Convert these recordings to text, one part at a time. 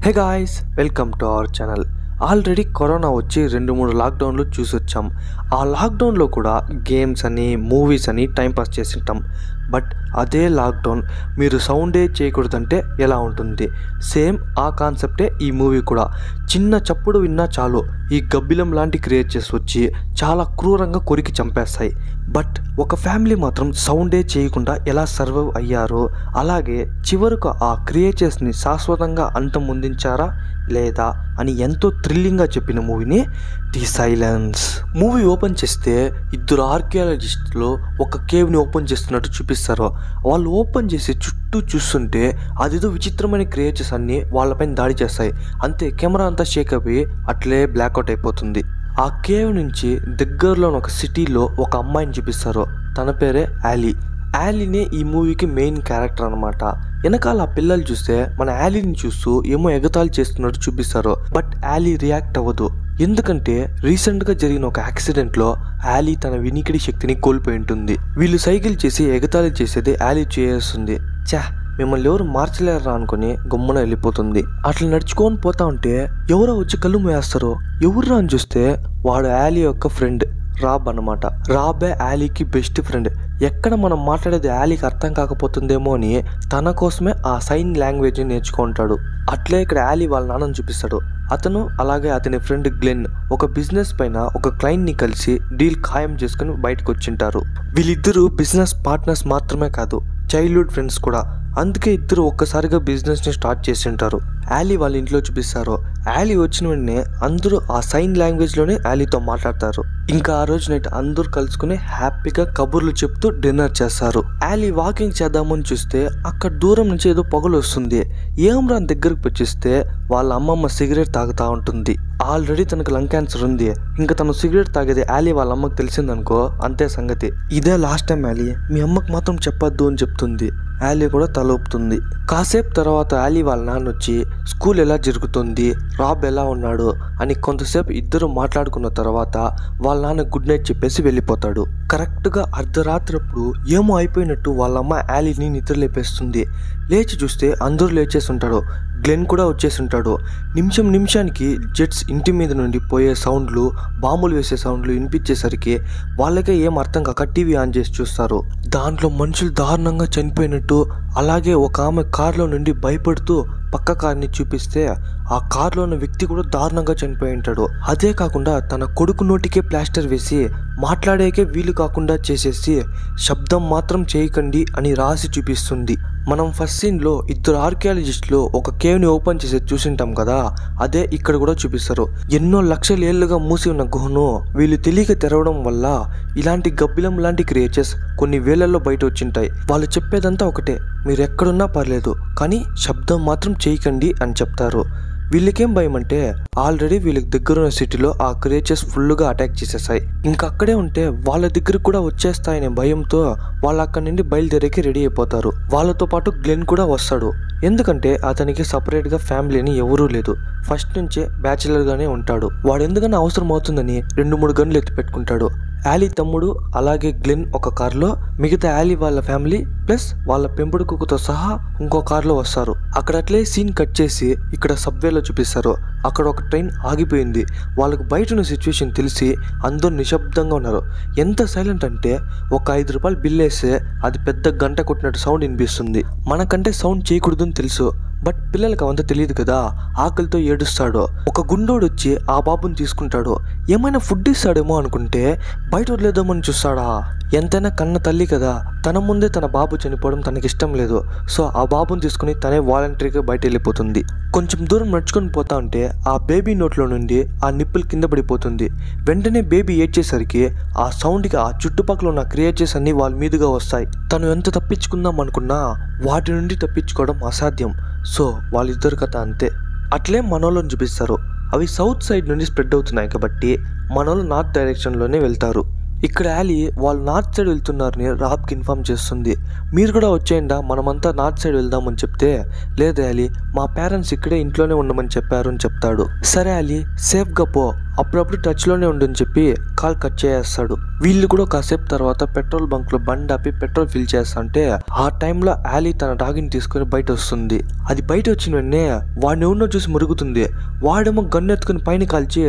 Hey guys, welcome to our channel. Already corona వచ్చి 2-3 లాక్డౌన్లు చూసొచ్చాం. ఆ లాక్డౌన్లో కూడా గేమ్స్ అని, మూవీస్ అని టైంపాస్ చేసింటాం. బట్ అదే లాక్డౌన్ మీరు సౌండే చేయకూడదంటే ఎలా ఉంటుంది? సేమ్ ఆ కాన్సెప్టే ఈ మూవీ కూడా. చిన్న చప్పుడు విన్నా చాలు ఈ గబ్బిలం లాంటి క్రియేచర్స్ వచ్చి చాలా క్రూరంగా కొరికి చంపేస్తాయి. బట్ ఒక ఫ్యామిలీ మాత్రం సౌండే చేయకుండా ఎలా సర్వైవ్ అయ్యారో, అలాగే చివరకు ఆ క్రియేచర్స్ని శాశ్వతంగా అంతమొందించారా లేదా అని ఎంతో థ్రిల్లింగ్గా చెప్పిన మూవీని ది సైలెన్స్. మూవీ ఓపెన్ చేస్తే ఇద్దరు ఆర్కియాలజిస్టులు ఒక కేవ్ని ఓపెన్ చేస్తున్నట్టు చూపిస్తారు. వాళ్ళు ఓపెన్ చేసి చుట్టూ చూస్తుంటే అదేదో విచిత్రమైన క్రియేచర్స్ అన్నీ వాళ్ళపైన దాడి చేస్తాయి. అంతే, కెమెరా అంతా షేక్ అయిపోయి అట్లే బ్లాక్అవుట్ అయిపోతుంది. ఆ కేవ్ నుంచి దగ్గరలో ఒక సిటీలో ఒక అమ్మాయిని చూపిస్తారు. తన పేరే యాలీ. యాలీనే ఈ మూవీకి మెయిన్ క్యారెక్టర్ అనమాట. వెనకాల ఆ పిల్లలు చూస్తే మన యాలీని చూస్తూ ఏమో ఎగతాళి చేస్తున్నట్టు చూపిస్తారు. బట్ యాలీ రియాక్ట్ అవ్వదు. ఎందుకంటే రీసెంట్గా జరిగిన ఒక యాక్సిడెంట్లో యాలీ తన వినికిడి శక్తిని కోల్పోయి ఉంటుంది. వీళ్ళు సైకిల్ చేసి ఎగతాళి చేసేది యాలీ చేస్తుంది. మిమ్మల్ని ఎవరు మార్చలేరా అనుకుని గమ్మున వెళ్ళిపోతుంది. అట్లా నడుచుకొని పోతా ఉంటే ఎవరో వచ్చి కళ్ళు మూయేస్తారు. ఎవర్రా అని చూస్తే వాడు యాలీ యొక్క ఫ్రెండ్ రాబ్ అనమాట. రాబే యాలీకి బెస్ట్ ఫ్రెండ్. ఎక్కడ మనం మాట్లాడేది యాలీకి అర్థం కాకపోతుందేమో అని తన కోసమే ఆ సైన్ లాంగ్వేజ్ నేర్చుకుంటాడు. అట్లే ఇక్కడ యాలీ వాళ్ళ నాన్నని చూపిస్తాడు. అతను అలాగే అతని ఫ్రెండ్ గ్లెన్ ఒక బిజినెస్ పైన ఒక క్లయింట్ని కలిసి డీల్ ఖాయం చేసుకుని బయటకు వచ్చింటారు. వీళ్ళిద్దరూ బిజినెస్ పార్ట్నర్స్ మాత్రమే కాదు, చైల్డ్హుడ్ ఫ్రెండ్స్ కూడా. అందుకే ఇద్దరు ఒక్కసారిగా బిజినెస్ని స్టార్ట్ చేసి ఉంటారు. యాలీ వాళ్ళ ఇంట్లో చూపిస్తారు. యాలీ వచ్చిన వెంటనే అందరూ ఆ సైన్ లాంగ్వేజ్లోనే యాలీతో మాట్లాడతారు. ఇంకా ఆ రోజు నైట్ అందరూ కలుసుకుని హ్యాపీగా కబుర్లు చెప్తూ డిన్నర్ చేస్తారు. యాలీ వాకింగ్ చేద్దామని చూస్తే అక్కడ దూరం నుంచి ఏదో పొగలు వస్తుంది. ఏమ్రా దగ్గరకు వచ్చేస్తే వాళ్ళ అమ్మమ్మ సిగరెట్ తాగుతూ ఉంటుంది. ఆల్రెడీ తనకు లంగ్ క్యాన్సర్ ఉంది. ఇంకా తను సిగరెట్ తాగేది యాలీ వాళ్ళ అమ్మకు తెలిసిందనుకో, అంతే సంగతి. ఇదే లాస్ట్ టైం యాలీ, మీ అమ్మకు మాత్రం చెప్పొద్దు అని చెప్తుంది. యాలీ కూడా తలొప్పుతుంది. కాసేపు తర్వాత యాలీ వాళ్ళ నాన్న వచ్చి స్కూల్ ఎలా జరుగుతుంది, రాబ్ ఎలా ఉన్నాడు అని కొంతసేపు ఇద్దరు మాట్లాడుకున్న తర్వాత వాళ్ళ నాన్న గుడ్ నైట్ చెప్పేసి వెళ్ళిపోతాడు. కరెక్ట్గా అర్ధరాత్రప్పుడు ఏమో అయిపోయినట్టు వాళ్ళ అమ్మ యాలీని నిద్ర లేపేస్తుంది. లేచి చూస్తే అందరూ లేచేసి ఉంటాడు. గ్లెన్ కూడా వచ్చేసి ఉంటాడు. నిమిషానికి జెట్స్ ఇంటి మీద నుండి పోయే సౌండ్లు, బాంబులు వేసే సౌండ్లు వినిపించేసరికి వాళ్ళకే ఏం అర్థం కాక టీవీ ఆన్ చేసి చూస్తారు. దాంట్లో మనుషులు దారుణంగా చనిపోయినట్టు, అలాగే ఒక ఆమె కార్లో నుండి భయపడుతూ పక్క కార్ని చూపిస్తే ఆ కార్లో ఉన్న వ్యక్తి కూడా దారుణంగా చనిపోయి ఉంటాడు. అదే కాకుండా తన కొడుకు నోటికే ప్లాస్టర్ వేసి మాట్లాడేకే వీలు కాకుండా చేసేసి శబ్దం మాత్రం చేయకండి అని రాసి చూపిస్తుంది. మనం ఫస్ట్ సీన్లో ఇద్దరు ఆర్కియాలజిస్టులు ఒక కేవ్ని ఓపెన్ చేసి చూసింటాం కదా, అదే ఇక్కడ కూడా చూపిస్తారు. ఎన్నో లక్షల ఏళ్లుగా మూసి ఉన్న గుహను వీళ్ళు తెలియక తెరవడం వల్ల ఇలాంటి గబ్బిలం లాంటి క్రియేచర్స్ కొన్ని వేలల్లో బయట వచ్చింటాయి. వాళ్ళు చెప్పేదంతా ఒకటే, మీరు ఎక్కడున్నా పర్లేదు కానీ శబ్దం మాత్రం చేయకండి అని చెప్తారు. వీళ్ళకేం భయం అంటే ఆల్రెడీ వీళ్ళకి దగ్గరున్న సిటీలో ఆ క్రియేచర్స్ ఫుల్గా అటాక్ చేసేసాయి. ఇంకా అక్కడే ఉంటే వాళ్ళ దగ్గరకు కూడా వచ్చేస్తాయనే భయంతో వాళ్ళు అక్కడి నుండి బయలుదేరేకి రెడీ అయిపోతారు. వాళ్ళతో పాటు గ్లెన్ కూడా వస్తాడు. ఎందుకంటే అతనికి సపరేట్గా ఫ్యామిలీని ఎవరూ లేదు. ఫస్ట్ నుంచే బ్యాచిలర్గానే ఉంటాడు. వాడు ఎందుకన్నా అవసరం అవుతుందని 2-3 గన్లు ఎత్తి పెట్టుకుంటాడు. యాలీ తమ్ముడు అలాగే గ్లెన్ ఒక కార్లో, మిగతా యాలీ వాళ్ళ ఫ్యామిలీ ప్లస్ వాళ్ళ పెంపుడు కుక్కతో సహా ఇంకో కార్లో వస్తారు. అక్కడ అట్లే సీన్ కట్ చేసి ఇక్కడ సబ్వేలో చూపిస్తారు. అక్కడ ఒక ట్రైన్ ఆగిపోయింది. వాళ్ళకు బయట ఉన్న సిచ్యువేషన్ తెలిసి అందరూ నిశ్శబ్దంగా ఉన్నారు. ఎంత సైలెంట్ అంటే ఒక 5 రూపాయలు బిల్ వేస్తే అది పెద్ద గంట కొట్టినట్టు సౌండ్ వినిపిస్తుంది. మనకంటే సౌండ్ చేయకూడదని తెలుసు, బట్ పిల్లలకి అవంతా తెలియదు కదా. ఆకలితో ఏడుస్తాడు. ఒక గుండోడు వచ్చి ఆ బాబుని తీసుకుంటాడు. ఏమైనా ఫుడ్ ఇస్తాడేమో అనుకుంటే బయట వదిలేద్దామని చూస్తాడా. ఎంతైనా కన్న తల్లి కదా, తన ముందే తన బాబు చనిపోవడం తనకి ఇష్టం లేదు. సో ఆ బాబుని తీసుకుని తనే వాలంటరీగా బయట వెళ్ళిపోతుంది. కొంచెం దూరం నడుచుకొని పోతా ఉంటే ఆ బేబీ నోట్లో నుండి ఆ నిప్పులు కింద పడిపోతుంది. వెంటనే బేబీ ఏడ్చేసరికి ఆ సౌండ్కి ఆ చుట్టుపక్కల ఉన్న క్రియేచర్స్ అన్ని వాళ్ళ మీదుగా వస్తాయి. తను ఎంత తప్పించుకుందాం అనుకున్నా వాటి నుండి తప్పించుకోవడం అసాధ్యం. సో వాళ్ళిద్దరు కథ అంతే. అట్లే మనోళ్ళని చూపిస్తారు. అవి సౌత్ సైడ్ నుండి స్ప్రెడ్ అవుతున్నాయి కాబట్టి మనోళ్ళు నార్త్ డైరెక్షన్లోనే వెళ్తారు. ఇక్కడ యాలీ వాళ్ళు నార్త్ సైడ్ వెళ్తున్నారని రాబ్కి ఇన్ఫార్మ్ చేస్తుంది. మీరు కూడా వచ్చేయండా, మనమంతా నార్త్ సైడ్ వెళ్దామని చెప్తే, లేదు యాలీ, మా పేరెంట్స్ ఇక్కడే ఇంట్లోనే ఉండమని చెప్పారు అని చెప్తాడు. సరే యాలీ, సేఫ్గా పో, అప్పుడప్పుడు టచ్లోనే ఉండని చెప్పి కాల్ కట్ చేసేస్తాడు. వీళ్ళు కూడా కాసేపు తర్వాత పెట్రోల్ బంక్లో బండి ఆపి పెట్రోల్ ఫిల్ చేస్తా అంటే ఆ టైంలో ఆలీ తన డాగిని తీసుకుని బయట వస్తుంది. అది బయట వచ్చిన వెంటనే వాడిని ఎవరినో చూసి మురుగుతుంది. వాడేమో గన్ను ఎత్తుకుని పైన కాల్చి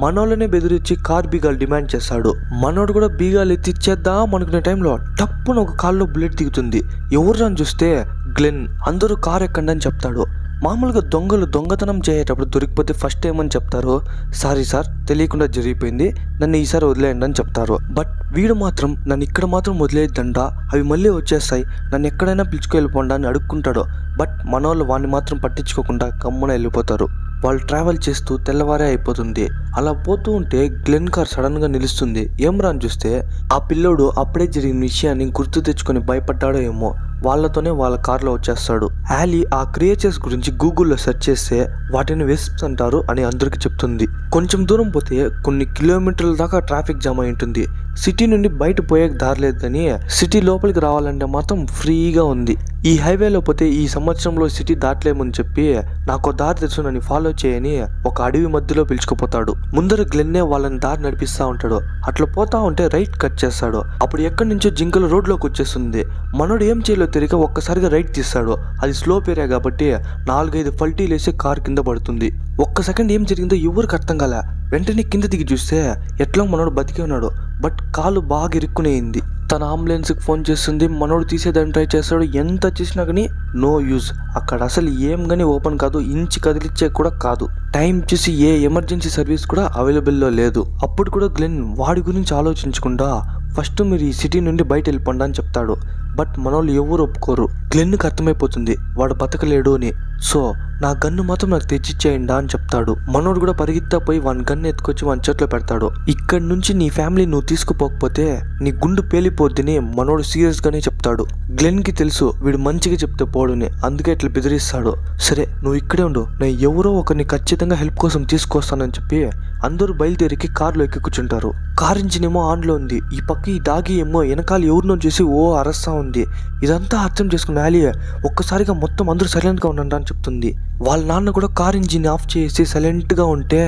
మనోళ్ళనే బెదిరించి కార్ బీగాలు డిమాండ్ చేస్తాడు. మనోడు కూడా బీగాలు ఎత్తి ఇచ్చేద్దాం అనుకునే టైంలో టప్పున ఒక కాల్లో బుల్లెట్ దిగుతుంది. ఎవరు చూస్తే గ్లెన్. అందరూ కార్ ఎక్కండి అని చెప్తాడు. మామూలుగా దొంగలు దొంగతనం చేసేటప్పుడు దొరికిపోతే ఫస్ట్ ఏమని చెప్తారు, సారీ సార్ తెలియకుండా జరిగిపోయింది, నన్ను ఈసారి వదిలేయండి అని చెప్తారు. బట్ వీడు మాత్రం నన్ను ఇక్కడ మాత్రం వదిలేద్దండా, అవి మళ్ళీ వచ్చేస్తాయి, నన్ను ఎక్కడైనా పిలుచుకెళ్ళిపోండా అని అడుక్కుంటాడు. బట్ మనోళ్ళు వాడిని మాత్రం పట్టించుకోకుండా గమ్మున వెళ్ళిపోతారు. వాళ్ళు ట్రావెల్ చేస్తూ తెల్లవారే అయిపోతుంది. అలా పోతూ ఉంటే గ్లెన్ కార్ సడన్ గా నిలుస్తుంది. ఏం రాని చూస్తే ఆ పిల్లోడు అప్పుడే జరిగిన విషయాన్ని గుర్తు తెచ్చుకొని భయపడ్డాడో ఏమో వాళ్ళతోనే వాళ్ళ కార్లో వచ్చేస్తాడు. ఆలీ ఆ క్రియేచర్స్ గురించి గూగుల్లో సెర్చ్ చేస్తే వాటిని వెస్ప్స్ అంటారు అని అందరికి చెప్తుంది. కొంచెం దూరం పోతే కొన్ని కిలోమీటర్ల దాకా ట్రాఫిక్ జామ్ అయి ఉంటుంది. సిటీ నుండి బయట పోయే దారి లేదని సిటీ లోపలికి రావాలంటే మాత్రం ఫ్రీగా ఉంది. ఈ హైవేలో పోతే ఈ సంవత్సరంలో సిటీ దాటలేమని చెప్పి నాకు దారి తెలుసు నన్ను ఫాలో చేయని ఒక అడవి మధ్యలో పిలుచుకుపోతాడు. ముందర గ్లెన్నే వాళ్ళని దారి నడిపిస్తా ఉంటాడు. అట్లా పోతా ఉంటే రైట్ కట్ చేస్తాడు. అప్పుడు ఎక్కడి నుంచో జింకలు రోడ్లోకి వచ్చేస్తుంది. మనోడు ఏం చేయాలో తెలియక ఒక్కసారిగా రైట్ తీస్తాడు. అది స్లోప్ ఏరియా కాబట్టి 4-5 పల్టీలు వేసి కార్ కింద పడుతుంది. ఒక్క సెకండ్ ఏం జరిగిందో ఎవరికి అర్థం కాలే. వెంటనే కింద దిగి చూస్తే ఎట్లా మనోడు బతికే ఉన్నాడు. బట్ కాలు బాగా ఇరుక్కునేయింది. తన అంబులెన్స్కి ఫోన్ చేస్తుంది. మనోడు తీసేదాన్ని ట్రై చేస్తాడు. ఎంత చేసినా కానీ నో యూజ్. అక్కడ అసలు ఏం కానీ ఓపెన్ కాదు, ఇంచి కదిలిచ్చే కూడా కాదు. టైం చూసి ఏ ఎమర్జెన్సీ సర్వీస్ కూడా అవైలబుల్లో లేదు. అప్పుడు కూడా గ్లెన్ వాడి గురించి ఆలోచించకుండా ఫస్ట్ మీరు ఈ సిటీ నుండి బయట వెళ్ళిపోండి అని చెప్తాడు. బట్ మనోళ్ళు ఎవరు ఒప్పుకోరు. గ్లెన్కి అర్థమైపోతుంది వాడు బతకలేడు అని. సో నా గన్ను మాత్రం నాకు తెచ్చిచ్చేయండా అని చెప్తాడు. మనోడు కూడా పరిగెత్తా పోయి వాని గన్ను ఎత్తుకొచ్చి వాని చేతిలో పెడతాడు. ఇక్కడి నుంచి నీ ఫ్యామిలీ నువ్వు తీసుకుపోకపోతే నీ గుండు పేలిపోద్దని మనోడు సీరియస్ గానే చెప్తాడు. గ్లెన్కి తెలుసు వీడు మంచిగా చెప్తే పోడుని, అందుకే ఇట్లా బెదిరిస్తాడు. సరే నువ్వు ఇక్కడే ఉండు, నేను ఎవరో ఒకరిని ఖచ్చితంగా హెల్ప్ కోసం తీసుకొస్తానని చెప్పి అందరూ బయలుదేరికి కార్లో ఎక్కి కూర్చుంటారు. కార్ ఇంజిన్ ఏమో ఆన్లో ఉంది. ఈ పక్క ఈ డాగి ఏమో వెనకాల ఎవరినో చేసి అరస్తా ఉంది. ఇదంతా అర్థం చేసుకున్న ఆలీ ఒక్కసారిగా మొత్తం అందరూ సైలెంట్గా ఉండండి అని చెప్తుంది. వాళ్ళ నాన్న కూడా కార్ ఇంజిన్ ఆఫ్ చేసి సైలెంట్గా ఉంటే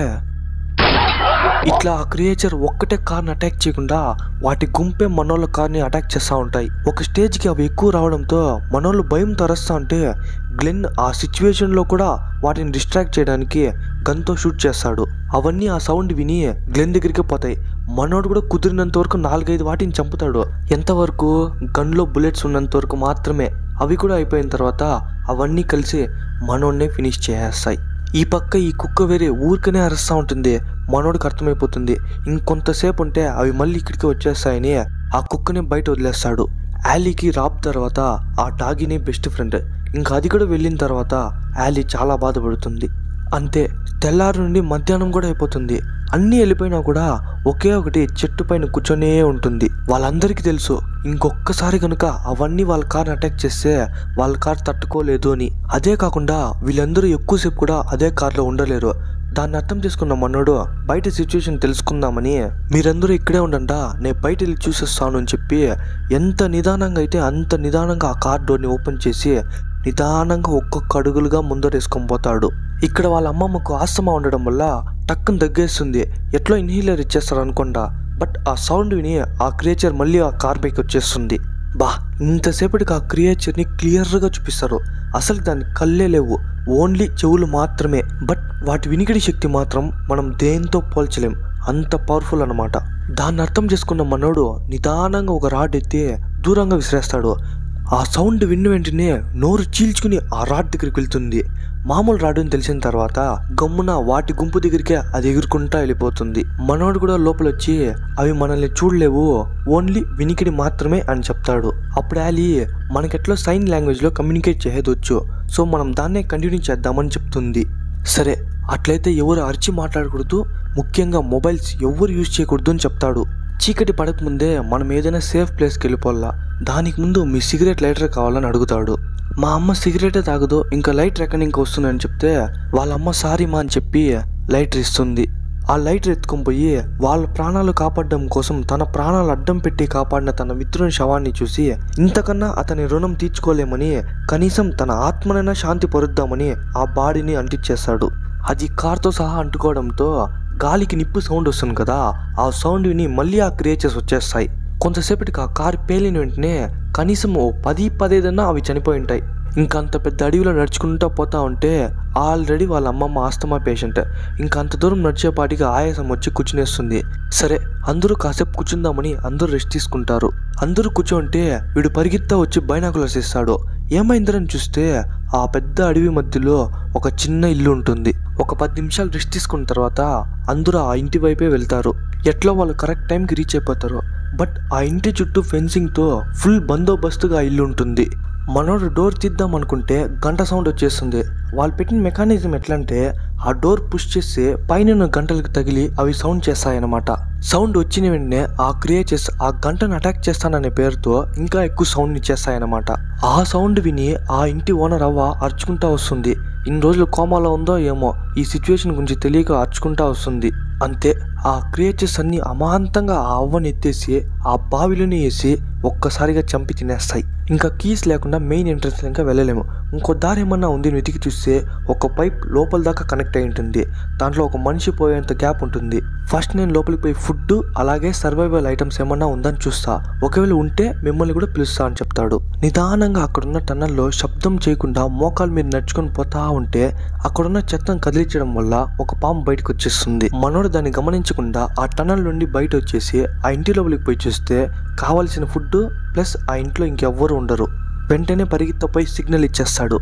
ఇట్లా ఆ క్రియేచర్ ఒక్కటే కార్ని అటాక్ చేయకుండా వాటి గుంపే మనోళ్ళ కార్ని అటాక్ చేస్తూ ఉంటాయి. ఒక స్టేజ్కి అవి ఎక్కువ రావడంతో మనోళ్ళు భయంతో అరుస్తూ ఉంటే గ్లెన్ ఆ సిచ్యువేషన్లో కూడా వాటిని డిస్ట్రాక్ట్ చేయడానికి గన్తో షూట్ చేస్తాడు. అవన్నీ ఆ సౌండ్ విని గ్లెన్ దగ్గరికి పోతాయి. మనోడు కూడా కుదిరినంత వరకు 4-5 వాటిని చంపుతాడు. ఎంతవరకు గన్లో బుల్లెట్స్ ఉన్నంత వరకు మాత్రమే. అవి కూడా అయిపోయిన తర్వాత అవన్నీ కలిసి మనోడ్నే ఫినిష్ చేసేస్తాయి. ఈ పక్క ఈ కుక్క వేరే ఊరికనే అరుస్తూ ఉంటుంది. మనోడికి అర్థమైపోతుంది ఇంకొంతసేపు ఉంటే అవి మళ్ళీ ఇక్కడికి వచ్చేస్తాయని ఆ కుక్కని బయట వదిలేస్తాడు. ఆలీకి రాబ్ తర్వాత ఆ డాగిని బెస్ట్ ఫ్రెండ్. ఇంకా అది కూడా వెళ్ళిన తర్వాత ఆలీ చాలా బాధపడుతుంది. అంతే తెల్లారి నుండి మధ్యాహ్నం కూడా అయిపోతుంది. అన్నీ వెళ్ళిపోయినా కూడా ఒకే ఒకటి చెట్టు పైన కూర్చొనే ఉంటుంది. వాళ్ళందరికీ తెలుసు ఇంకొకసారి కనుక అవన్నీ వాళ్ళ కార్ని అటాక్ చేస్తే వాళ్ళ కార్ తట్టుకోలేదు అని. అదే కాకుండా వీళ్ళందరూ ఎక్కువసేపు కూడా అదే కార్లో ఉండలేరు. దాన్ని అర్థం చేసుకున్న మనోడు బయట సిచ్యువేషన్ తెలుసుకుందామని మీరందరూ ఇక్కడే ఉండండా, నేను బయట వెళ్ళి చూసేస్తాను అని చెప్పి ఎంత నిదానంగా అయితే అంత నిదానంగా ఆ కార్ డోర్ని ఓపెన్ చేసి నిదానంగా ఒక్కొక్క అడుగులుగా ముందరేసుకొని పోతాడు. ఇక్కడ వాళ్ళ అమ్మమ్మకు ఆస్తమా ఉండడం వల్ల టక్కున దగ్గేస్తుంది. ఎట్లా ఇన్హీలర్ ఇచ్చేస్తారు అనుకోండా. బట్ ఆ సౌండ్ విని ఆ క్రియేచర్ మళ్ళీ ఆ కార్ పైకి వచ్చేస్తుంది. ఇంతసేపటికి ఆ క్రియేచర్ని క్లియర్గా చూపిస్తారు. అసలు దాని కళ్ళే లేవు, ఓన్లీ చెవులు మాత్రమే. బట్ వాటి వినికిడి శక్తి మాత్రం మనం దేంతో పోల్చలేం, అంత పవర్ఫుల్ అనమాట. దాన్ని అర్థం చేసుకున్న మనోడు నిదానంగా ఒక రాడ్ ఎత్తి దూరంగా విసిరేస్తాడు. ఆ సౌండ్ విన్న వెంటనే నోరు చీల్చుకుని ఆ రాడ్ దగ్గరికి వెళ్తుంది. మామూలు రాడు అని తెలిసిన తర్వాత గమ్మున వాటి గుంపు దగ్గరికే అది ఎగురుకుంటా వెళ్ళిపోతుంది. మనోడు కూడా లోపల వచ్చి అవి మనల్ని చూడలేవు, ఓన్లీ వినికిడి మాత్రమే అని చెప్తాడు. అప్పుడు ఆలీ మనకెట్లో సైన్ లాంగ్వేజ్లో కమ్యూనికేట్ చేయవచ్చు, సో మనం దాన్నే కంటిన్యూ చేద్దామని చెప్తుంది. సరే అట్లయితే ఎవరు అరిచి మాట్లాడకూడదు, ముఖ్యంగా మొబైల్స్ ఎవరు యూజ్ చేయకూడదు అని చెప్తాడు. చీకటి పడకముందే మనం ఏదైనా సేఫ్ ప్లేస్కి వెళ్ళిపోవాలా, దానికి ముందు మీ సిగరెట్ లైటర్ కావాలని అడుగుతాడు. మా అమ్మ సిగరెటే తాగదు, ఇంకా లైటర్ ఎక్కడి ఇంకా వస్తుందని చెప్తే వాళ్ళ అమ్మ సారీ మా అని చెప్పి లైటర్ ఇస్తుంది. ఆ లైటర్ ఎత్తుకొని పోయి వాళ్ళ ప్రాణాలు కాపాడడం కోసం తన ప్రాణాలు అడ్డం పెట్టి కాపాడిన తన మిత్రుని శవాన్ని చూసి ఇంతకన్నా అతని రుణం తీర్చుకోలేమని కనీసం తన ఆత్మనైనా శాంతి పొరుద్దామని ఆ బాడీని అంటించేస్తాడు. అది కార్తో సహా అంటుకోవడంతో గాలికి నిప్పు సౌండ్ వస్తుంది కదా, ఆ సౌండ్ విని మళ్ళీ ఆ క్రియేచర్స్ వచ్చేస్తాయి. కొంతసేపటికి ఆ కారు పేలిన వెంటనే కనీసం 10-15 అవి చనిపోయి ఉంటాయి. ఇంకా అంత పెద్ద అడవిలో నడుచుకుంటూ పోతా ఉంటే ఆల్రెడీ వాళ్ళ అమ్మమ్మ ఆస్తమా పేషెంట్. ఇంకా అంత దూరం నడిచేపాటికి ఆయాసం వచ్చి కూర్చునేస్తుంది. సరే అందరూ కాసేపు కూర్చుందామని అందరూ రెస్ట్ తీసుకుంటారు. అందరూ కూర్చోంటే వీడు పరిగెత్తా వచ్చి బైనాకులర్స్ ఇస్తాడు. ఏమైందని చూస్తే ఆ పెద్ద అడవి మధ్యలో ఒక చిన్న ఇల్లు ఉంటుంది. ఒక 10 నిమిషాలు రెస్ట్ తీసుకున్న తర్వాత అందరూ ఆ ఇంటి వైపే వెళ్తారు. ఎట్లా వాళ్ళు కరెక్ట్ టైంకి రీచ్ అయిపోతారు. బట్ ఆ ఇంటి చుట్టూ ఫెన్సింగ్తో ఫుల్ బందోబస్తుగా ఆ ఇల్లు ఉంటుంది. మనోడు డోర్ తీద్దాం అనుకుంటే గంట సౌండ్ వచ్చేస్తుంది. వాళ్ళు పెట్టిన మెకానిజం ఎట్లా అంటే ఆ డోర్ పుష్ చేస్తే పైన గంటలకు తగిలి అవి సౌండ్ చేస్తాయన్నమాట. సౌండ్ వచ్చిన వెంటనే ఆ క్రియేచర్స్ ఆ గంటను అటాక్ చేస్తాననే పేరుతో ఇంకా ఎక్కువ సౌండ్ని చేస్తాయన్నమాట. ఆ సౌండ్ విని ఆ ఇంటి ఓనర్ అవ్వ అరుచుకుంటా వస్తుంది. ఇన్ని రోజులు కోమాలో ఉందో ఏమో, ఈ సిచ్యువేషన్ గురించి తెలియక అరుచుకుంటా వస్తుంది. అంతే ఆ క్రియేచర్స్ అన్ని అమాంతంగా ఆ అవ్వని ఎత్తేసి ఆ బావిలోనే వేసి ఒక్కసారిగా చంపి తినేస్తాయి. ఇంకా కీస్ లేకుండా మెయిన్ ఎంట్రన్స్ ఇంకా వెళ్ళలేము. ఇంకో దారి ఏమన్నా ఉంది వెతికి చూస్తే ఒక పైప్ లోపల దాకా కనెక్ట్ అయి ఉంటుంది. దాంట్లో ఒక మనిషి పోయేంత గ్యాప్ ఉంటుంది. ఫస్ట్ నేను లోపలికి పోయి ఫుడ్ అలాగే సర్వైవల్ ఐటమ్స్ ఏమన్నా ఉందని చూస్తా, ఒకవేళ ఉంటే మిమ్మల్ని కూడా పిలుస్తా అని చెప్తాడు. నిదానంగా అక్కడున్న టన్నల్లో శబ్దం చేయకుండా మోకాల మీద నడుచుకొని పోతా ఉంటే అక్కడున్న చెత్తను కదిలించడం వల్ల ఒక పాము బయటకు వచ్చేస్తుంది. మనోడు దాన్ని గమనించకుండా ఆ టన్నల్ నుండి బయట వచ్చేసి ఆ ఇంటి లోపలికి పోయి చూస్తే కావాల్సిన ఫుడ్ ప్లస్ ఆ ఇంట్లో ఇంకెవ్వరు ఉండరు. వెంటనే పరిగెత్తపోయి సిగ్నల్ ఇచ్చేస్తాడు.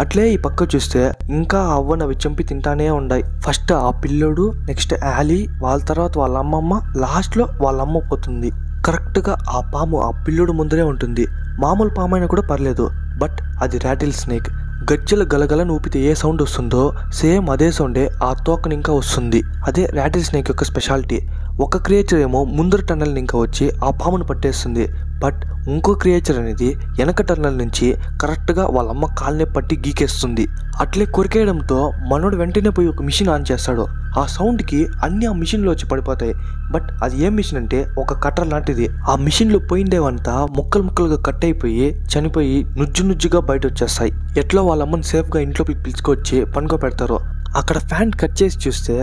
అట్లే ఈ పక్క చూస్తే ఇంకా ఆ అవ్వను అవి చంపి తింటానే ఉన్నాయి. ఫస్ట్ ఆ పిల్లోడు, నెక్స్ట్ యాలీ, వాళ్ళ తర్వాత వాళ్ళ అమ్మమ్మ, లాస్ట్లో వాళ్ళ అమ్మ పోతుంది. కరెక్ట్గా ఆ పాము ఆ పిల్లోడు ముందరే ఉంటుంది. మామూలు పాము అయినా కూడా పర్లేదు, బట్ అది ర్యాటిల్ స్నేక్. గజ్జల గలగలను ఊపితే ఏ సౌండ్ వస్తుందో సేమ్ అదే సౌండే ఆ తోకని ఇంకా వస్తుంది. అదే ర్యాటిల్ స్నేక్ యొక్క స్పెషాలిటీ. ఒక క్రియేచర్ ఏమో ముందర టన్నల్ని ఇంకా వచ్చి ఆ పామును పట్టేస్తుంది. బట్ ఇంకో క్రియేచర్ అనేది వెనక టన్నల్ నుంచి కరెక్ట్గా వాళ్ళ అమ్మ కాల్నే పట్టి గీకేస్తుంది. అట్లే కొరికేయడంతో మనోడు వెంటనే పోయి ఒక మిషన్ ఆన్ చేస్తాడు. ఆ సౌండ్కి అన్ని ఆ మిషన్లో వచ్చి పడిపోతాయి. బట్ అది ఏం మిషన్ అంటే ఒక కట్టర్ లాంటిది. ఆ మిషన్లో పోయిండేవంతా ముక్కలు ముక్కలుగా కట్ అయిపోయి చనిపోయి నుజ్జుగా బయట వచ్చేస్తాయి. ఎట్లా వాళ్ళ అమ్మని సేఫ్గా ఇంట్లోకి పిలుచుకొచ్చి పనుకో పెడతారు. అక్కడ ఫ్యాన్ కట్ చేసి చూస్తే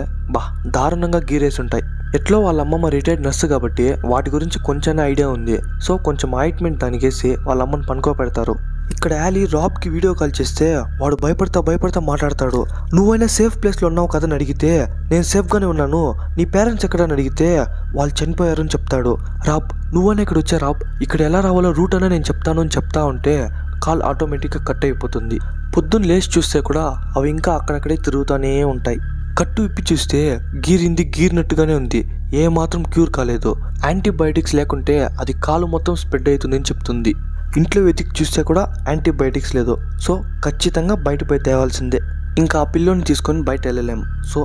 దారుణంగా గీరేసి ఉంటాయి. ఎట్లో వాళ్ళ అమ్మమ్మ రిటైర్డ్ నర్సు కాబట్టి వాటి గురించి కొంచెం ఐడియా ఉంది. సో కొంచెం ఆయింట్మెంట్ దానికేసి వాళ్ళ అమ్మని పనుకో పెడతారు. ఇక్కడ యాలీ రాబ్కి వీడియో కాల్ చేస్తే వాడు భయపడతా మాట్లాడతాడు. నువ్వైనా సేఫ్ ప్లేస్లో ఉన్నావు కదని అడిగితే నేను సేఫ్గానే ఉన్నాను, నీ పేరెంట్స్ ఎక్కడని అడిగితే వాళ్ళు చనిపోయారు అని చెప్తాడు. రాబ్ నువ్వైనా ఇక్కడ వచ్చా రాబ్, ఇక్కడ ఎలా రావాలో రూట్ అనే నేను చెప్తాను అని చెప్తా ఉంటే కాల్ ఆటోమేటిక్గా కట్ అయిపోతుంది. పొద్దున్న లేచి చూస్తే కూడా అవి ఇంకా అక్కడక్కడే తిరుగుతూనే ఉంటాయి. కట్టు ఇప్పి చూస్తే గీరినట్టుగానే ఉంది. ఏ మాత్రం క్యూర్ కాలేదు. యాంటీబయాటిక్స్ లేకుంటే అది కాలు మొత్తం స్ప్రెడ్ అవుతుందని చెప్తుంది. ఇంట్లో వెతికి చూస్తే కూడా యాంటీబయాటిక్స్ లేదు. సో ఖచ్చితంగా బయటపై తేవాల్సిందే. ఇంకా ఆ పిల్లోని తీసుకొని బయట వెళ్ళలేము. సో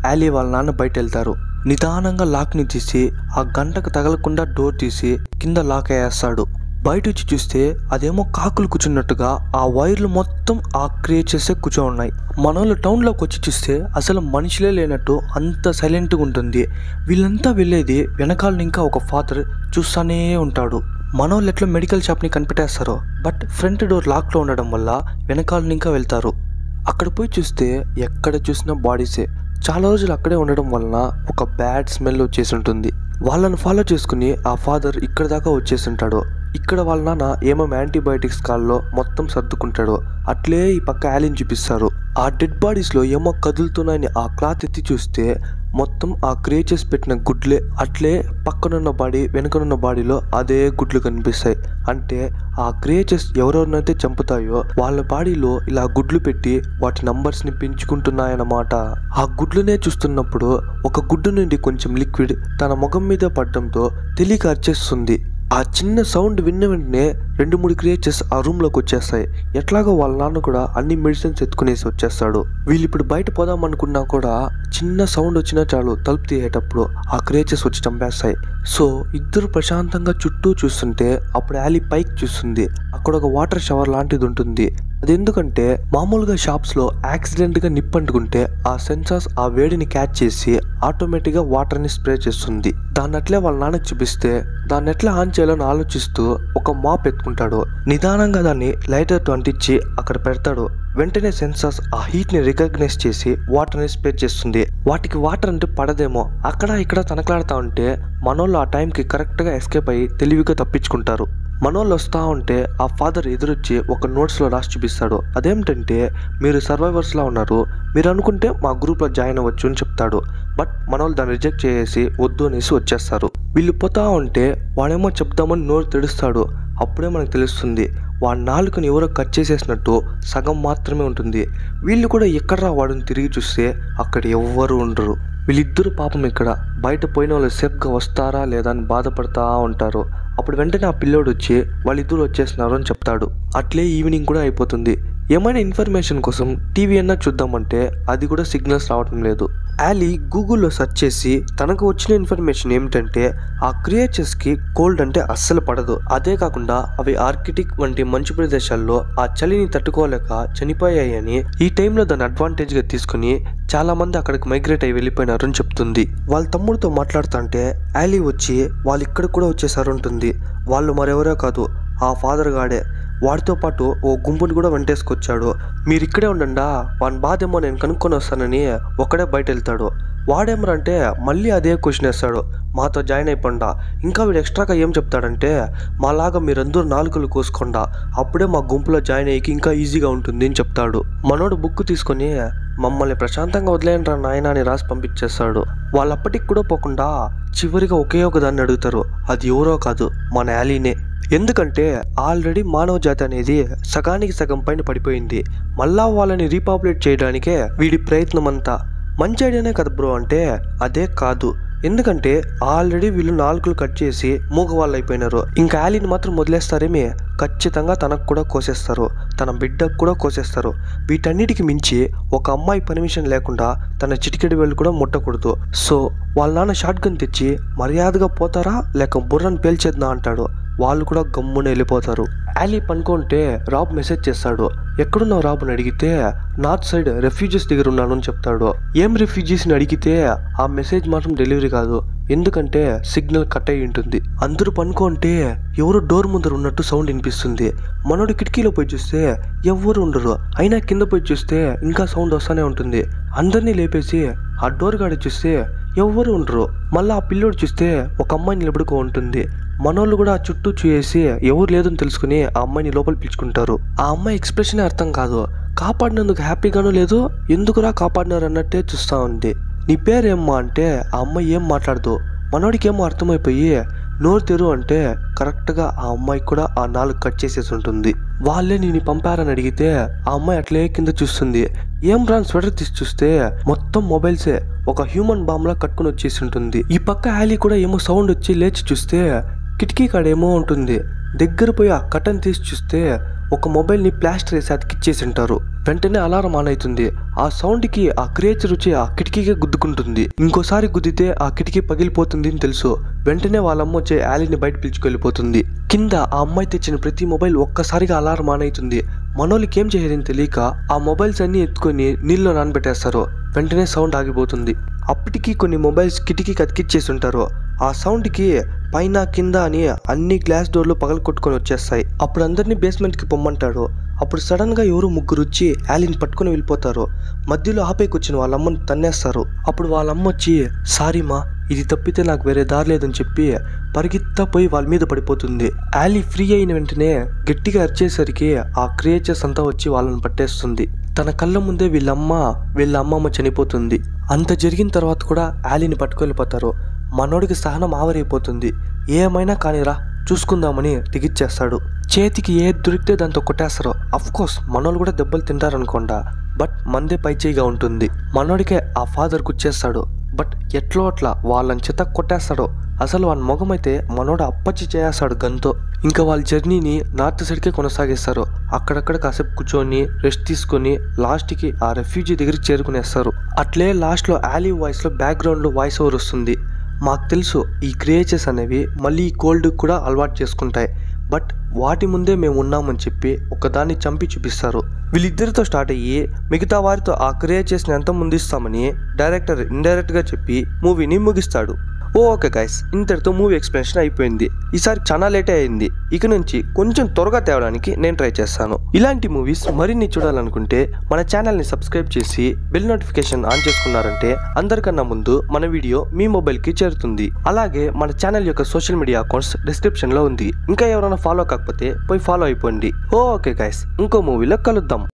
యాలీ వాళ్ళ నాన్న బయట వెళ్తారు. నిదానంగా లాక్ని తీసి ఆ గంటకు తగలకుండా డోర్ తీసి కింద లాక్ వేస్తాడు. బయట వచ్చి చూస్తే అదేమో కాకులు కూర్చున్నట్టుగా ఆ వైర్లు మొత్తం ఆ క్రియేచర్సే కూర్చో ఉన్నాయి. మనోళ్ళు టౌన్లోకి వచ్చి చూస్తే అసలు మనుషులే లేనట్టు అంత సైలెంట్గా ఉంటుంది. వీళ్ళంతా వెళ్ళేది వెనకాలని ఇంకా ఒక ఫాదర్ చూస్తానే ఉంటాడు. మనోళ్ళు ఎట్లా మెడికల్ షాప్ని కనిపెట్టేస్తారో, బట్ ఫ్రంట్ డోర్ లాక్లో ఉండడం వల్ల వెనకాలని ఇంకా వెళ్తారు. అక్కడ పోయి చూస్తే ఎక్కడ చూసినా బాడీసే. చాలా రోజులు అక్కడే ఉండడం వలన ఒక బ్యాడ్ స్మెల్ వచ్చేసి ఉంటుంది. వాళ్ళని ఫాలో చేసుకుని ఆ ఫాదర్ ఇక్కడ దాకా వచ్చేసి ఉంటాడు. ఇక్కడ వాళ్ళ నాన్న ఏమో యాంటీబయాటిక్స్ కాల్లో మొత్తం సర్దుకుంటాడు. అట్లే ఈ పక్క యాలీని చూపిస్తారు. ఆ డెడ్ బాడీస్లో ఏమో కదులుతున్నాయని ఆ క్లాత్ ఎత్తి చూస్తే మొత్తం ఆ క్రియేచర్స్ పెట్టిన గుడ్లే. అట్లే పక్కనున్న బాడీ వెనుకనున్న బాడీలో అదే గుడ్లు కనిపిస్తాయి. అంటే ఆ క్రియేచర్స్ ఎవరెవరినైతే చంపుతాయో వాళ్ళ బాడీలో ఇలా గుడ్లు పెట్టి వాటి నంబర్స్ని పెంచుకుంటున్నాయన్నమాట. ఆ గుడ్లునే చూస్తున్నప్పుడు ఒక గుడ్డు నుండి కొంచెం లిక్విడ్ తన ముఖం మీద పడడంతో తెలియక అరిచేస్తుంది. ఆ చిన్న సౌండ్ విన్న వెంటనే 2-3 క్రియేచర్స్ ఆ రూమ్లోకి వచ్చేస్తాయి. ఎట్లాగో వాళ్ళ నాన్న కూడా అన్ని మెడిసిన్స్ ఎత్తుకునేసి వచ్చేస్తాడు. వీళ్ళు ఇప్పుడు బయట పోదామనుకున్నా కూడా చిన్న సౌండ్ వచ్చినా చాలు తలుపు తీయేటప్పుడు ఆ క్రియేచర్స్ వచ్చి చంపేస్తాయి. సో ఇద్దరు ప్రశాంతంగా చుట్టూ చూస్తుంటే అప్పుడు యాలీ పైకి చూస్తుంది. అక్కడ ఒక వాటర్ షవర్ లాంటిది ఉంటుంది. అది ఎందుకంటే మామూలుగా షాప్స్లో యాక్సిడెంట్గా నిప్పంటుకుంటే ఆ సెన్సార్స్ ఆ వేడిని క్యాచ్ చేసి ఆటోమేటిక్గా వాటర్ని స్ప్రే చేస్తుంది. దాన్ని అట్లే వాళ్ళ నాన్నకి చూపిస్తే దాన్ని ఎట్లా ఆన్ చేయాలని ఆలోచిస్తూ ఒక మాప్ ఎత్తుకుంటాడు. నిదానంగా దాన్ని లైటర్తో అంటించి అక్కడ పెడతాడు. వెంటనే సెన్సార్స్ ఆ హీట్ని రికగ్నైజ్ చేసి వాటర్ని స్ప్రే చేస్తుంది. వాటికి వాటర్ అంటే పడదేమో, అక్కడ ఇక్కడ తనకలాడుతూ ఉంటే మనోళ్ళు ఆ టైంకి కరెక్ట్గా ఎస్కేప్ అయ్యి తెలివిగా తప్పించుకుంటారు. మనోళ్ళు వస్తూ ఉంటే ఆ ఫాదర్ ఎదురొచ్చి ఒక నోట్స్లో రాసి చూపిస్తాడు. అదేమిటంటే, మీరు సర్వైవర్స్లా ఉన్నారు, మీరు అనుకుంటే మా గ్రూప్లో జాయిన్ అవ్వచ్చు అని చెప్తాడు. బట్ మనోళ్ళు దాన్ని రిజెక్ట్ చేసి వద్దు అనేసి వచ్చేస్తారు. వీళ్ళు పోతా ఉంటే వాడేమో చెప్దామని నోరు తెడుస్తాడు. అప్పుడే మనకు తెలుస్తుంది వాడి నాలుకని ఎవరో కట్ చేసేసినట్టు సగం మాత్రమే ఉంటుంది. వీళ్ళు కూడా ఎక్కడ్రా వాడిని తిరిగి చూస్తే అక్కడ ఎవ్వరు ఉండరు. వీళ్ళిద్దరు పాపం ఇక్కడ బయట పోయిన వాళ్ళు సేఫ్గా వస్తారా లేదా అని బాధపడతా ఉంటారు. అప్పుడు వెంటనే ఆ పిల్లోడు వచ్చి వాళ్ళిద్దరు వచ్చేస్తున్నారు అని చెప్తాడు. అట్లే ఈవినింగ్ కూడా అయిపోతుంది. ఏమైనా ఇన్ఫర్మేషన్ కోసం టీవీ అన్నా చూద్దామంటే అది కూడా సిగ్నల్స్ రావటం లేదు. యాలీ గూగుల్లో సెర్చ్ చేసి తనకు వచ్చిన ఇన్ఫర్మేషన్ ఏమిటంటే ఆ క్రియేచర్స్కి కోల్డ్ అంటే అస్సలు పడదు. అదే కాకుండా అవి ఆర్కిటిక్ వంటి మంచు ప్రదేశాల్లో ఆ చలిని తట్టుకోలేక చనిపోయాయని, ఈ టైంలో దాన్ని అడ్వాంటేజ్గా తీసుకుని చాలా మంది అక్కడికి మైగ్రేట్ అయ్యి వెళ్ళిపోయినారు అని చెప్తుంది. వాళ్ళ తమ్ముడితో మాట్లాడుతుంటే యాలీ వచ్చి వాళ్ళు ఇక్కడ కూడా వచ్చేసారు ఉంటుంది. వాళ్ళు మరెవరో కాదు, ఆ ఫాదర్ గాడే. వాడితో పాటు ఓ గుంపుని కూడా వెంటేసుకొచ్చాడు. మీరు ఇక్కడే ఉండండా, వాని బాధేమో నేను కనుక్కొని వస్తానని ఒక్కడే బయట వెళ్తాడు. వాడేమరంటే మళ్ళీ అదే క్వశ్చన్ వేస్తాడు, మాతో జాయిన్ అయిపోండా. ఇంకా వీడు ఎక్స్ట్రాగా ఏం చెప్తాడంటే, మాలాగా మీరందరూ నాలుకలు కోసుకోండా, అప్పుడే మా గుంపులో జాయిన్ అయ్యి ఇంకా ఈజీగా ఉంటుంది అని చెప్తాడు. మనోడు బుక్ తీసుకొని మమ్మల్ని ప్రశాంతంగా వదిలేయండిరా నాయనా అని రాసి పంపించేస్తాడు. వాళ్ళప్పటికి కూడా పోకుండా చివరిగా ఒకే ఒక దాన్ని అడుగుతారు. అది ఎవరో కాదు, మన యాలీనే. ఎందుకంటే ఆల్రెడీ మానవ జాతి అనేది సగానికి సగం పైన పడిపోయింది. మళ్ళా వాళ్ళని రీపాపులేట్ చేయడానికే వీడి ప్రయత్నం అంతా. మంచి ఐడియానే కదా బ్రో అంటే అదే కాదు. ఎందుకంటే ఆల్రెడీ వీళ్ళు నాలుకలు కట్ చేసి మూగవాళ్ళు అయిపోయినారు. ఇంకా యాలీని మాత్రం వదిలేస్తారేమి, ఖచ్చితంగా తనకు కూడా కోసేస్తారు, తన బిడ్డకు కూడా కోసేస్తారు. వీటన్నిటికి మించి ఒక అమ్మాయి పర్మిషన్ లేకుండా తన చిటికెడి వేళ్ళు కూడా ముట్టకూడదు. సో వాళ్ళ నాన్న షార్ట్ గన్ తెచ్చి మర్యాదగా పోతారా లేక బుర్రను పేల్చేద్దా అంటాడు. వాళ్ళు కూడా గమ్మున వెళ్ళిపోతారు. యాలీ పనుకుంటే రాబ్ మెసేజ్ చేస్తాడు. ఎక్కడున్నావు రాబ్ అని అడిగితే నార్త్ సైడ్ రెఫ్యూజీస్ దగ్గర ఉన్నాను అని చెప్తాడు. ఏం రెఫ్యూజీస్ని అడిగితే ఆ మెసేజ్ మాత్రం డెలివరీ కాదు, ఎందుకంటే సిగ్నల్ కట్ అయి ఉంటుంది. అందరూ పనుకుంటే ఎవరు డోర్ ముందర ఉన్నట్టు సౌండ్ వినిపిస్తుంది. మనోడు కిటికీలో పోయి చూస్తే ఎవ్వరు ఉండరు. అయినా కింద పోయి చూస్తే ఇంకా సౌండ్ వస్తూనే ఉంటుంది. అందరినీ లేపేసి ఆ డోర్ కాడ చూస్తే ఎవ్వరు ఉండరు. మళ్ళీ ఆ పిల్లోడు చూస్తే ఒక అమ్మాయి నిలబడుకో ఉంటుంది. మనోళ్ళు కూడా చుట్టూ చూసి ఎవరు లేదని తెలుసుకుని ఆ అమ్మాయిని లోపల పిలుచుకుంటారు. ఆ అమ్మాయి ఎక్స్ప్రెషన్ అర్థం కాదు, కాపాడినందుకు హ్యాపీగానూ లేదు, ఎందుకురా కాపాడినారు అన్నట్టే చూస్తూ ఉంది. నీ పేరేమ్మా అంటే ఆ అమ్మాయి ఏం మాట్లాడదు. మనోడికి ఏమో అర్థమైపోయి నోరు తెరు అంటే కరెక్ట్గా ఆ అమ్మాయికి కూడా ఆ నాలుగు కట్ చేసేసి ఉంటుంది. వాళ్ళే నేను పంపారని అడిగితే ఆ అమ్మాయి అట్లే కింద చూస్తుంది. ఏం రాని స్వెటర్ తీసి చూస్తే మొత్తం మొబైల్సే ఒక హ్యూమన్ బాంబ్లా కట్టుకుని వచ్చేసి ఉంటుంది. ఈ పక్క యాలీ కూడా ఏమో సౌండ్ వచ్చి లేచి చూస్తే కిటికీ కాడేమో ఉంటుంది. దగ్గర పోయి ఆ కటన్ తీసి చూస్తే ఒక మొబైల్ని ప్లాస్టర్ వేసి అతికిచ్చేసి ఉంటారు. వెంటనే అలారం ఆన్ అవుతుంది. ఆ సౌండ్కి ఆ క్రియేచర్ వచ్చి ఆ కిటికీగా గుద్దుకుంటుంది. ఇంకోసారి గుద్దితే ఆ కిటికీ పగిలిపోతుంది అని తెలుసు. వెంటనే వాళ్ళమ్మ వచ్చే యాలీని బయట పిలుచుకెళ్ళిపోతుంది. కింద ఆ అమ్మాయి తెచ్చిన ప్రతి మొబైల్ ఒక్కసారిగా అలారం ఆన్ అవుతుంది. మనోళ్ళకి ఏం చేయాలని తెలియక ఆ మొబైల్స్ అన్ని ఎత్తుకొని నీళ్ళలో నానబెట్టేస్తారు. వెంటనే సౌండ్ ఆగిపోతుంది. అప్పటికి కొన్ని మొబైల్స్ కిటికీకి అతికిచ్చేసి ఉంటారు. ఆ సౌండ్కి పైన కింద అని అన్ని గ్లాస్ డోర్లు పగల కొట్టుకొని వచ్చేస్తాయి. అప్పుడు అందరినీ బేస్మెంట్కి పొమ్మంటాడు. అప్పుడు సడన్గా ఎవరు ముగ్గురు వచ్చి యాలీని పట్టుకుని వెళ్ళిపోతారు. మధ్యలో ఆపేకి వచ్చిన వాళ్ళమ్మని తన్నేస్తారు. అప్పుడు వాళ్ళమ్మ వచ్చి సారీమా, ఇది తప్పితే నాకు వేరే దారి లేదని చెప్పి పరిగెత్తా పోయి వాళ్ళ మీద పడిపోతుంది. యాలీ ఫ్రీ అయిన వెంటనే గట్టిగా అరిచేసరికి ఆ క్రియేచర్స్ అంతా వచ్చి వాళ్ళని పట్టేస్తుంది. తన కళ్ళ ముందే వీళ్ళ అమ్మమ్మ చనిపోతుంది. అంత జరిగిన తర్వాత కూడా యాలీని పట్టుకెళ్ళిపోతారు. మనోడికి సహనం ఆవరైపోతుంది. ఏమైనా కానీరా చూసుకుందామని దిగిచ్చేస్తాడు. చేతికి ఏది దొరికితే దాంతో కొట్టేస్తారు. అఫ్కోర్స్ మనోళ్ళు కూడా దెబ్బలు తింటారనుకోండా, బట్ మందే పైచేయిగా ఉంటుంది. మనోడికే ఆ ఫాదర్ కూర్చేస్తాడు. బట్ ఎట్లో అట్లా వాళ్ళని చేత కొట్టేస్తాడు. అసలు వాని మొగం అయితే మనోడు అప్పచ్చి చేస్తాడు గన్తో. ఇంకా వాళ్ళ జర్నీని నార్త్ సైడ్కే కొనసాగిస్తారు. అక్కడక్కడ కాసేపు కూర్చొని రెస్ట్ తీసుకొని లాస్ట్కి ఆ రెఫ్యూజీ దగ్గరికి చేరుకునేస్తారు. అట్లే లాస్ట్లో యాలీ వాయిస్లో బ్యాక్గ్రౌండ్లో వాయిస్ ఓవర్ వస్తుంది. మాకు తెలుసు ఈ క్రియేచర్స్ అనేవి మళ్ళీ ఈ కోల్డ్ కూడా అలవాటు చేసుకుంటాయి, బట్ వాటి ముందే మేము ఉన్నామని చెప్పి ఒకదాన్ని చంపి చూపిస్తారు. వీళ్ళిద్దరితో స్టార్ట్ అయ్యి మిగతా వారితో ఆ క్రియేచర్స్ని ఎంత ముందిస్తామని డైరెక్టర్ ఇండైరెక్ట్గా చెప్పి మూవీని ముగిస్తాడు. ఓకే గైస్, ఇంతటితో మూవీ ఎక్స్ప్లెనేషన్ అయిపోయింది. ఈసారి చాలా లేటే అయింది. ఇక నుంచి కొంచెం త్వరగా తేవడానికి నేను ట్రై చేస్తాను. ఇలాంటి మూవీస్ మరిన్ని చూడాలనుకుంటే మన ఛానల్ని సబ్స్క్రైబ్ చేసి బెల్ నోటిఫికేషన్ ఆన్ చేసుకున్నారంటే అందరికన్నా ముందు మన వీడియో మీ మొబైల్కి చేరుతుంది. అలాగే మన ఛానల్ యొక్క సోషల్ మీడియా అకౌంట్స్ డిస్క్రిప్షన్లో ఉంది. ఇంకా ఎవరైనా ఫాలో కాకపోతే పోయి ఫాలో అయిపోండి. ఓకే గైస్, ఇంకో మూవీలో కలుద్దాం.